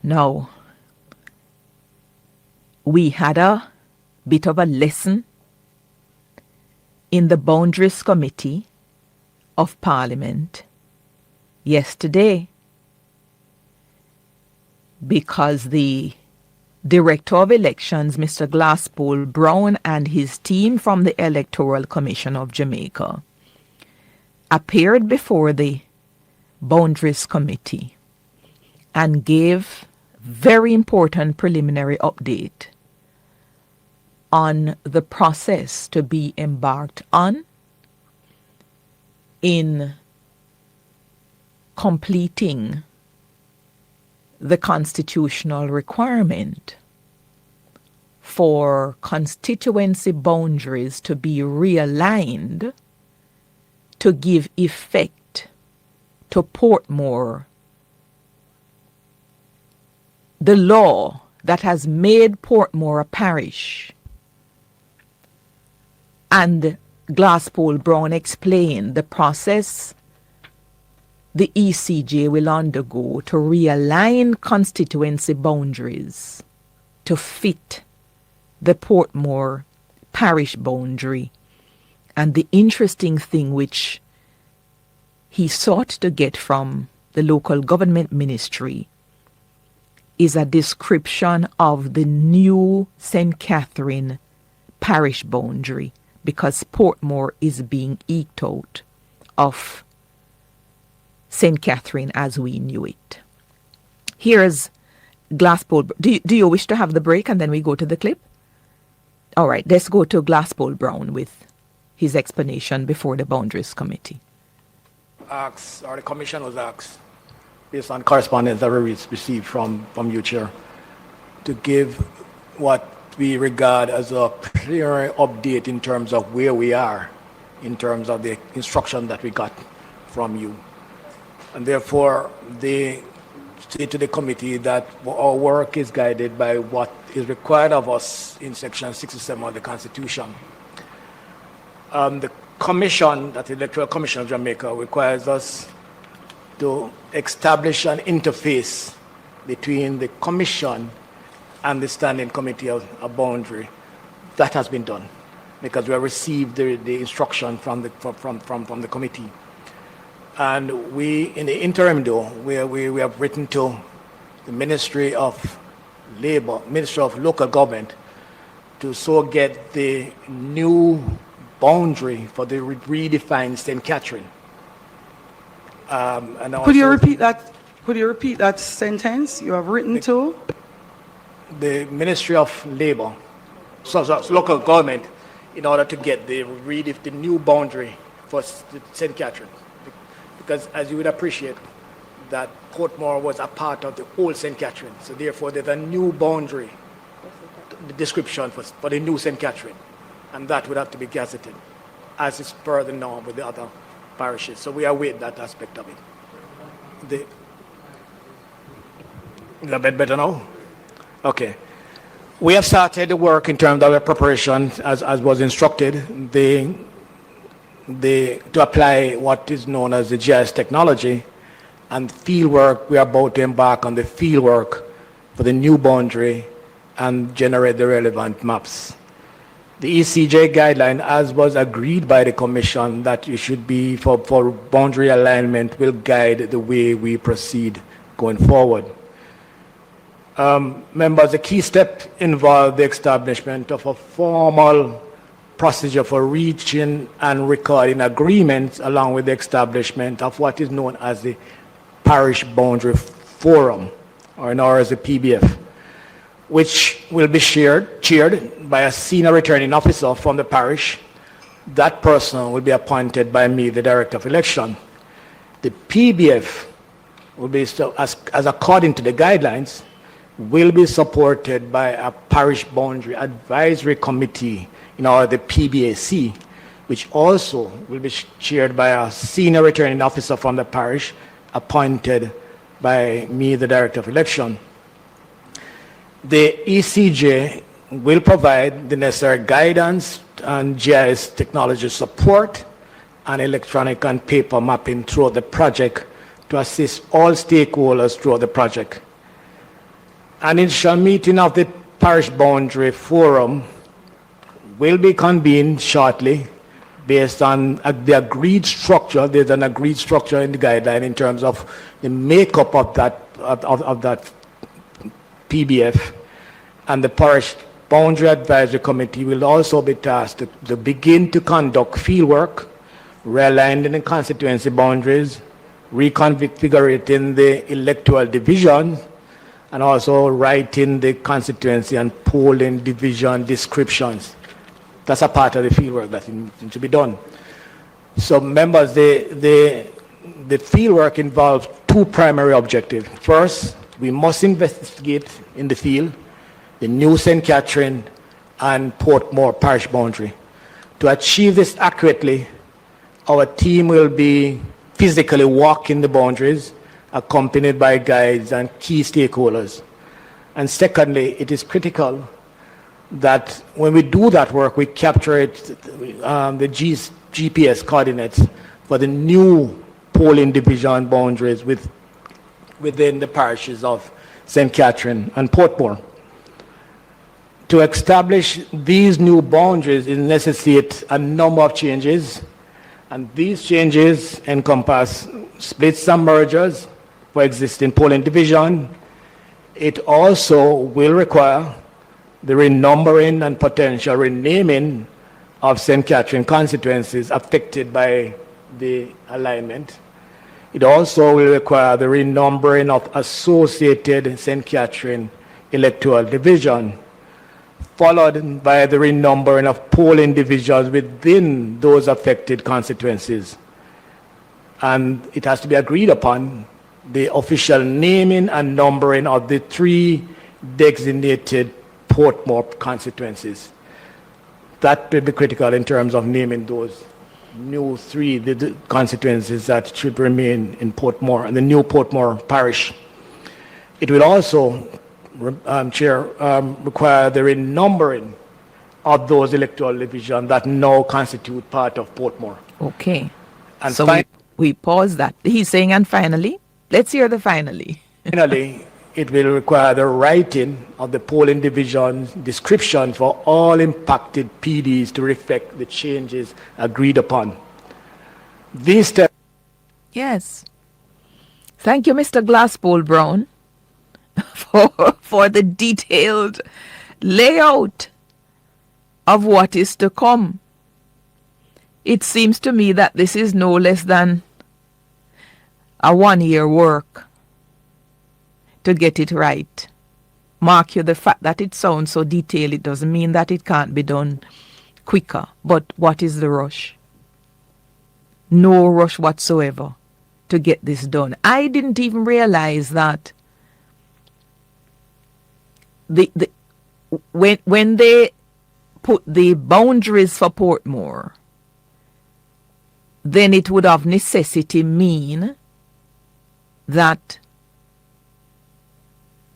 Now, we had a bit of a lesson in the Boundaries Committee of Parliament yesterday, because the Director of Elections, Mr. Glasspool Brown, and his team from the Electoral Commission of Jamaica appeared before the Boundaries Committee and gave very important preliminary update on the process to be embarked on in completing the constitutional requirement for constituency boundaries to be realigned to give effect to Portmore, the law that has made Portmore a parish. And Glasspool Brown explained the process the ECJ will undergo to realign constituency boundaries to fit the Portmore parish boundary. And the interesting thing which he sought to get from the local government ministry is a description of the new St. Catherine parish boundary, because Portmore is being eked out of St. Catherine as we knew it. Here's Glasspool. Do you wish to have the break and then we go to the clip? All right, let's go to Glasspool Brown with his explanation before the Boundaries Committee. The commission was asked, based on correspondence that we received from you, Chair, to give what we regard as a clear update in terms of where we are, in terms of the instruction that we got from you. And therefore, they say to the committee that our work is guided by what is required of us in Section 67 of the Constitution. The Commission, that the Electoral Commission of Jamaica, requires us to establish an interface between the Commission and the Standing Committee of Boundary. That has been done because we have received the instruction from the committee. And we, in the interim though, we have written to the Ministry of Labour, Ministry of Local Government, to so get the new boundary for the redefined St. Catherine. And could you repeat that? Could you repeat that sentence? You have written to the Ministry of Labour, so local government, in order to get the new boundary for St. Catherine. Because as you would appreciate, that Portmore was a part of the old St. Catherine. So therefore, there's a new boundary, the description for the new St. Catherine. And that would have to be gazetted, as is per the norm with the other parishes. So we await that aspect of it. Is that bit better now? Okay. We have started the work in terms of the preparation, as was instructed, to apply what is known as the GIS technology, and field work. We are about to embark on the field work for the new boundary and generate the relevant maps. The ECJ guideline, as was agreed by the Commission, that it should be for boundary alignment, will guide the way we proceed going forward. Members, the key step involved the establishment of a formal procedure for reaching and recording agreements, along with the establishment of what is known as the Parish Boundary Forum, or in ours the PBF, which will be chaired by a senior returning officer from the parish. That person will be appointed by me, the Director of Election. The PBF will be, as according to the guidelines, will be supported by a Parish Boundary Advisory Committee, the PBAC, which also will be chaired by a senior returning officer from the parish, appointed by me, the Director of Election. The ECJ will provide the necessary guidance and GIS technology support and electronic and paper mapping throughout the project to assist all stakeholders throughout the project. An initial meeting of the Parish Boundary Forum will be convened shortly based on the agreed structure. There's an agreed structure in the guideline in terms of the makeup of that PBF, and the Parish Boundary Advisory Committee will also be tasked to begin to conduct fieldwork, realigning the constituency boundaries, reconfiguring the electoral divisions, and also writing the constituency and polling division descriptions. That's a part of the fieldwork that needs to be done. So members, the fieldwork involves two primary objectives. First, we must investigate in the field the new St. Catherine and Portmore parish boundary. To achieve this accurately, our team will be physically walking the boundaries, accompanied by guides and key stakeholders. And secondly, it is critical that when we do that work, we capture the GPS coordinates for the new polling division boundaries within the parishes of St. Catherine and Portmore. To establish these new boundaries, it necessitates a number of changes, and these changes encompass splits and mergers for existing polling division. It also will require the renumbering and potential renaming of St. Catherine constituencies affected by the alignment. It also will require the renumbering of associated St. Catherine electoral division, followed by the renumbering of polling divisions within those affected constituencies. And it has to be agreed upon the official naming and numbering of the three designated Portmore constituencies. That will be critical in terms of naming those new three the constituencies that should remain in Portmore and the new Portmore parish. It will also, Chair, require the renumbering of those electoral divisions that now constitute part of Portmore. Okay. And so we pause that. He's saying, and finally, let's hear the finally. Finally, it will require the writing of the polling division description for all impacted PDs to reflect the changes agreed upon. These steps. Yes. Thank you, Mr. Glasspool Brown, for the detailed layout of what is to come. It seems to me that this is no less than a 1-year work to get it right. Mark you, the fact that it sounds so detailed, it doesn't mean that it can't be done quicker. But what is the rush? No rush whatsoever to get this done. I didn't even realize that when they put the boundaries for Portmore, then it would of necessity mean that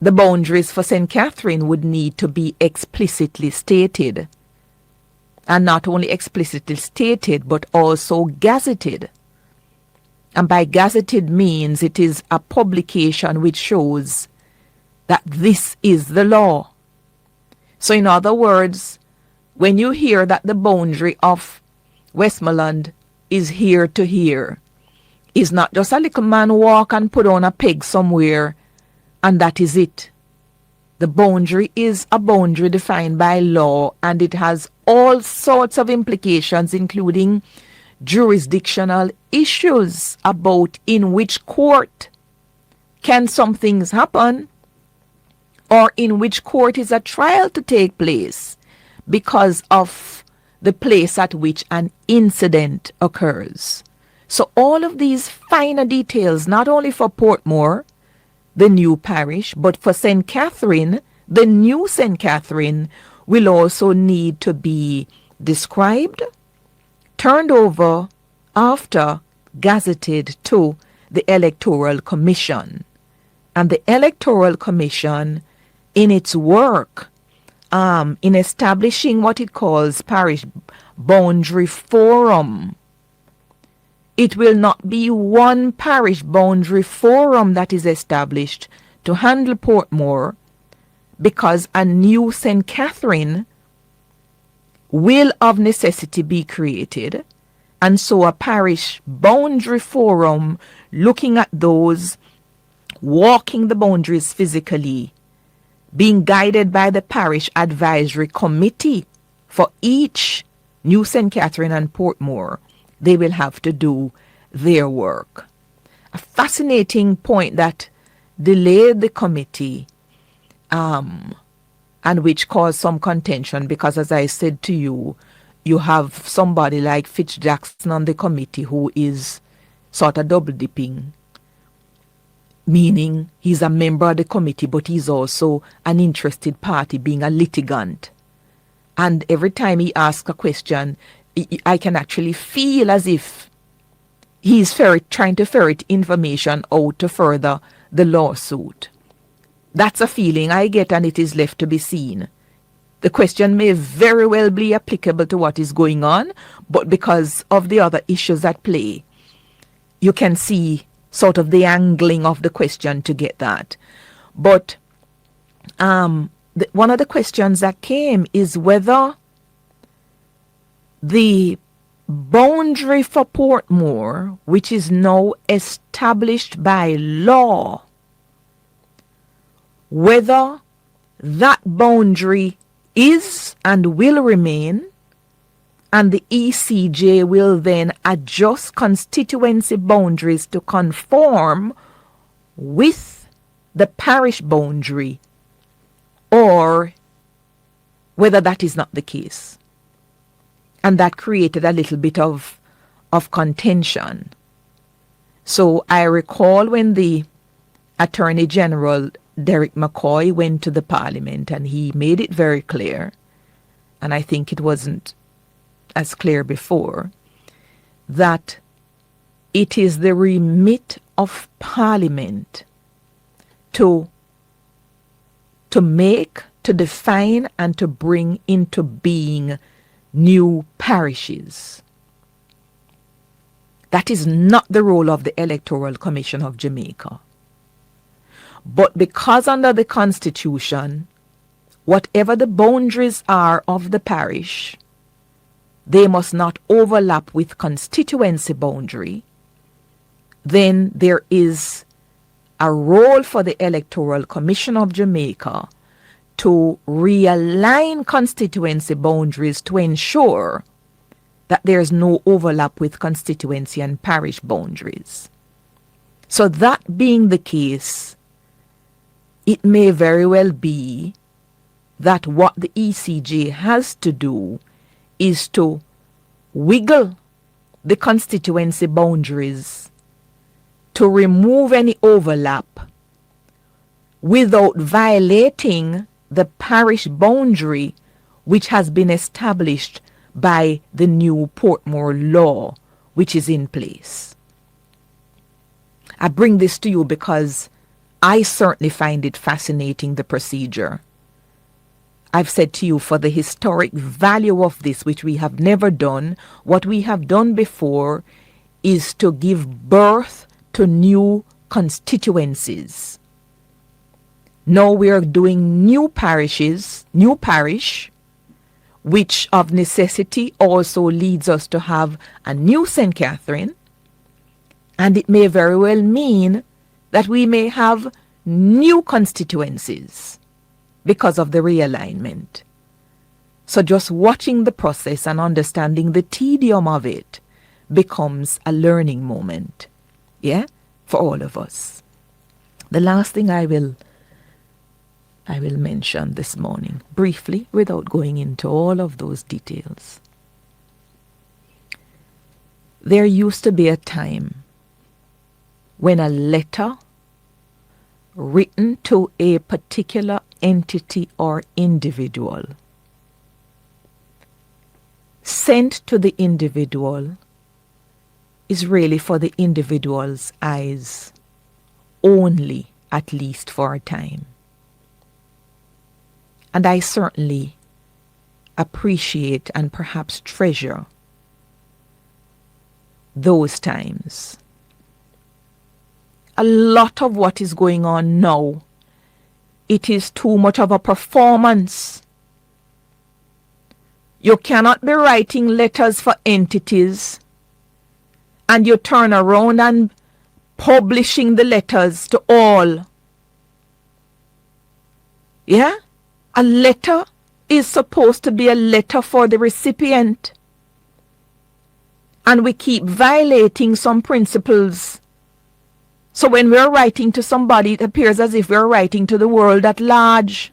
the boundaries for St. Catherine would need to be explicitly stated. And not only explicitly stated, but also gazetted. And by gazetted means it is a publication which shows that this is the law. So in other words, when you hear that the boundary of Westmoreland is here to here, is not just a little man walk and put on a peg somewhere and that is it. The boundary is a boundary defined by law, and it has all sorts of implications, including jurisdictional issues about in which court can some things happen, or in which court is a trial to take place because of the place at which an incident occurs. So all of these finer details, not only for Portmore, the new parish, but for St. Catherine, the new St. Catherine, will also need to be described, turned over after gazetted to the Electoral Commission. And the Electoral Commission, in its work, in establishing what it calls Parish Boundary Forum, it will not be one parish boundary forum that is established to handle Portmore, because a new St. Catherine will of necessity be created, and so a parish boundary forum looking at those walking the boundaries physically, being guided by the parish advisory committee for each New St. Catherine and Portmore. They will have to do their work. A fascinating point that delayed the committee and which caused some contention because, as I said to you, you have somebody like Fitz Jackson on the committee who is sort of double dipping, meaning he's a member of the committee, but he's also an interested party, being a litigant. And every time he asks a question, I can actually feel as if he's trying to ferret information out to further the lawsuit. That's a feeling I get, and it is left to be seen. The question may very well be applicable to what is going on, but because of the other issues at play, you can see sort of the angling of the question to get that. But one of the questions that came is whether the boundary for Portmore, which is now established by law, whether that boundary is and will remain, and the ECJ will then adjust constituency boundaries to conform with the parish boundary, or whether that is not the case. And that created a little bit of contention. So I recall when the Attorney General Derek McCoy went to the Parliament, and he made it very clear, and I think it wasn't as clear before, that it is the remit of Parliament to make, to define, and to bring into being new parishes. That is not the role of the Electoral Commission of Jamaica. But because under the Constitution, whatever the boundaries are of the parish, they must not overlap with constituency boundary, then there is a role for the Electoral Commission of Jamaica to realign constituency boundaries to ensure that there's no overlap with constituency and parish boundaries. So that being the case, it may very well be that what the ECJ has to do is to wiggle the constituency boundaries to remove any overlap without violating the parish boundary which has been established by the new Portmore law which is in place. I bring this to you because I certainly find it fascinating, the procedure. I've said to you, for the historic value of this, which we have never done, what we have done before is to give birth to new constituencies. Now we are doing new parishes, new parish, which of necessity also leads us to have a new St. Catherine, and it may very well mean that we may have new constituencies because of the realignment. So just watching the process and understanding the tedium of it becomes a learning moment, yeah, for all of us. The last thing I will mention this morning, briefly, without going into all of those details. There used to be a time when a letter written to a particular entity or individual sent to the individual is really for the individual's eyes only, at least for a time. And I certainly appreciate and perhaps treasure those times. A lot of what is going on now it is too much of a performance. You cannot be writing letters for entities and you turn around and publishing the letters to all. Yeah? A letter is supposed to be a letter for the recipient. And we keep violating some principles. So when we're writing to somebody, it appears as if we're writing to the world at large.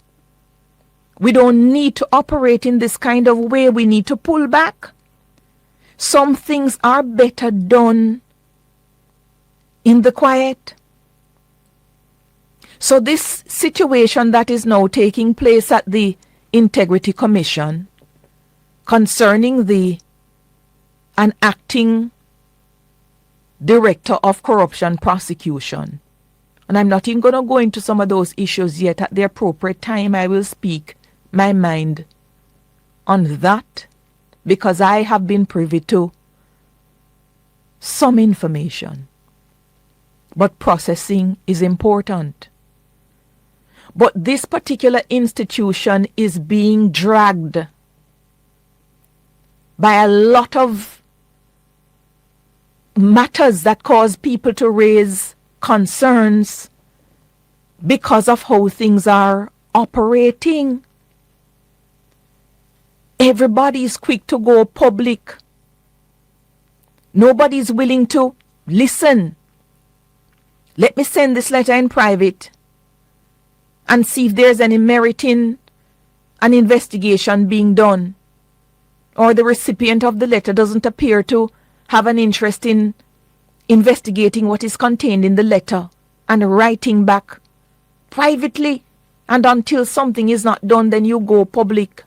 We don't need to operate in this kind of way. We need to pull back. Some things are better done in the quiet. So this situation that is now taking place at the Integrity Commission concerning an acting director of corruption prosecution, and I'm not even going to go into some of those issues yet. At the appropriate time, I will speak my mind on that, because I have been privy to some information. But processing is important. But this particular institution is being dragged by a lot of matters that cause people to raise concerns because of how things are operating. Everybody is quick to go public. Nobody is willing to listen. Let me send this letter in private and see if there's any merit in an investigation being done. Or the recipient of the letter doesn't appear to have an interest in investigating what is contained in the letter and writing back privately. And until something is not done, then you go public.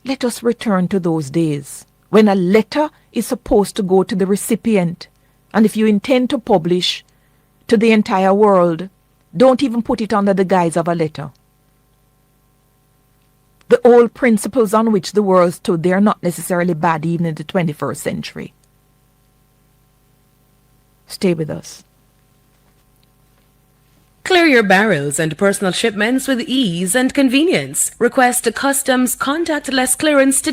Let us return to those days when a letter is supposed to go to the recipient. And if you intend to publish to the entire world, don't even put it under the guise of a letter. The old principles on which the world stood, they are not necessarily bad even in the 21st century. Stay with us. Clear your barrels and personal shipments with ease and convenience. Request a customs contactless clearance today.